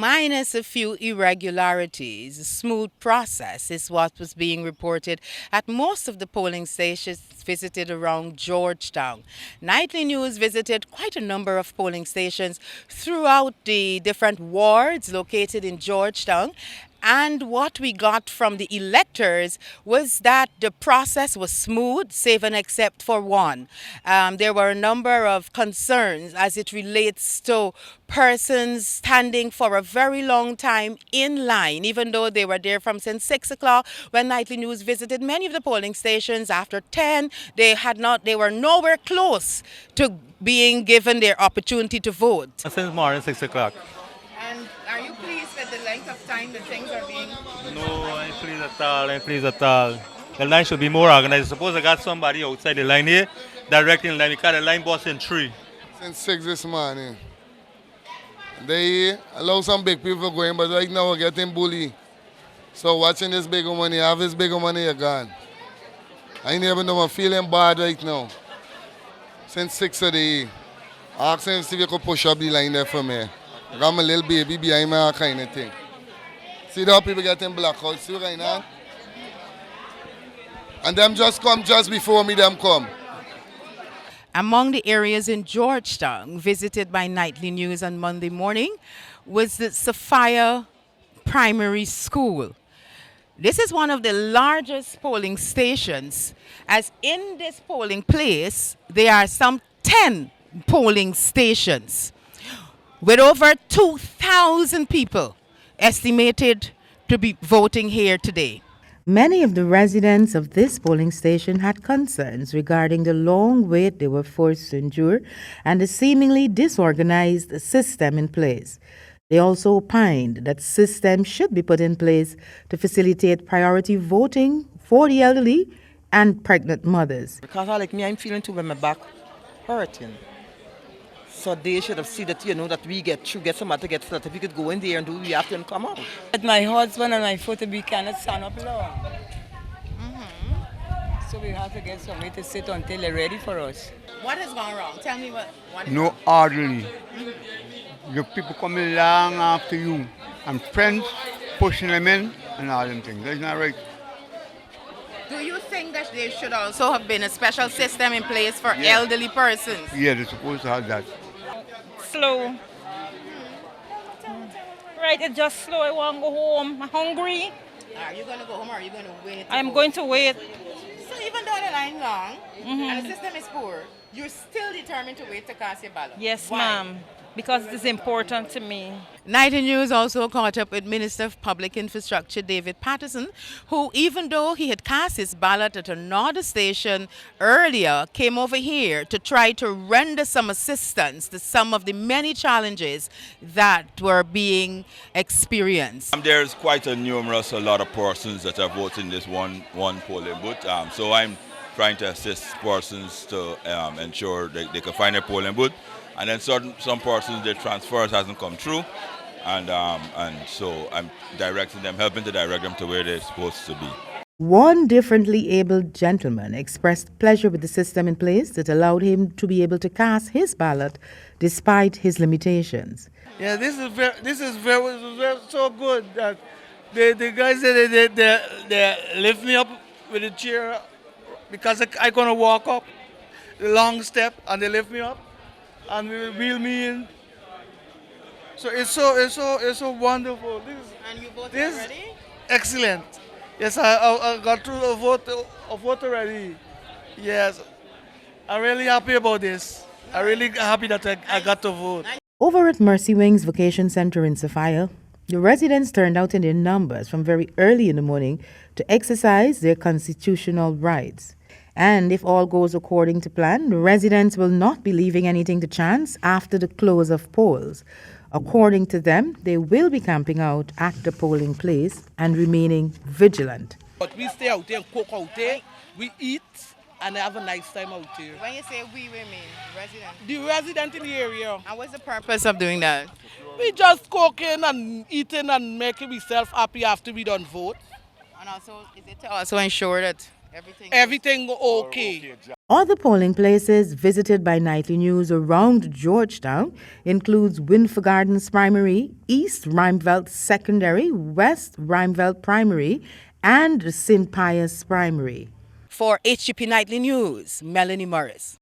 Minus a few irregularities, a smooth process is what was being reported at most of the polling stations visited around Georgetown. Nightly News visited quite a number of polling stations throughout the different wards located in Georgetown. And what we got from the electors was that the process was smooth, save and except for one. There were a number of concerns as it relates to persons standing for a very long time in line, even though they were there from since 6 o'clock when Nightly News visited many of the polling stations. After 10, they were nowhere close to being given their opportunity to vote. Since morning 6 o'clock. And are you pleased with the length of time that things are being? No, I ain't pleased at all. I ain't pleased at all. The line should be more organized. Suppose I got somebody outside the line here directing the line because the line boss in 3. Since 6 this morning. They allow some big people going, but right now we're getting bullied. So watching this bigger money, have this bigger money, you're gone. I ain't even know I'm feeling bad right now. Since 6 of the day. Ask him if you could push up the line there for me. I got my little baby behind me, that kind of thing. See how people getting blackouts, see right now? And them just come just before me, them come. Among the areas in Georgetown visited by Nightly News on Monday morning was the Safa Primary School. This is one of the largest polling stations, as in this polling place there are some 10 polling stations with over 2,000 people estimated to be voting here today. Many of the residents of this polling station had concerns regarding the long wait they were forced to endure and the seemingly disorganized system in place. They also opined that systems should be put in place to facilitate priority voting for the elderly and pregnant mothers. Because like me, I'm feeling too when my back hurting. So they should have seen that, that we get somebody to get certificate, go in there and do we have to and come out. With my husband and my foot, we cannot stand up long. So we have to get somebody to sit until they're ready for us. What has gone wrong? Tell me what is No orderly. The people coming along after you and friends pushing them in and all them things. That's not right. Do you think that there should also have been a special system in place for elderly persons? Yeah, they're supposed to have that. Slow. Right, it's just slow. I want to go home. I'm hungry. Are you going to go home or are you going to wait? I'm going to wait. So even though the line long and the system is poor, you're still determined to wait to cast your ballot? Yes, ma'am. Because it is important to me. Nightly News also caught up with Minister of Public Infrastructure David Patterson, who, even though he had cast his ballot at another station earlier, came over here to try to render some assistance to some of the many challenges that were being experienced. There's quite a lot of persons that are voting this one polling booth. So I'm trying to assist persons to ensure they can find a polling booth. And then some persons, their transfers hasn't come through, and so I'm helping to direct them to where they're supposed to be. One differently abled gentleman expressed pleasure with the system in place that allowed him to be able to cast his ballot despite his limitations. Yeah, this is very so good that the guys they lift me up with a chair because I gonna walk up the long step and they lift me up and wheel me in. So it's so wonderful. And you voted already? Excellent. Yes, I got through a vote already. Yes, I'm really happy about this. I'm really happy that I got to vote. Over at Mercy Wings Vocation Center in Safa, the residents turned out in their numbers from very early in the morning to exercise their constitutional rights. And if all goes according to plan, the residents will not be leaving anything to chance after the close of polls. According to them, they will be camping out at the polling place and remaining vigilant. But we stay out there and cook out there, we eat and have a nice time out here. When you say we mean residents? The resident in the area. And what's the purpose of doing that? We just cooking and eating and making ourselves happy after we done vote. And also, is it to also ensure that Everything okay. Other polling places visited by Nightly News around Georgetown includes Winford Gardens Primary, East Rhymeveld Secondary, West Rhymeveld Primary, and St. Pius Primary. For HGP Nightly News, Melanie Morris.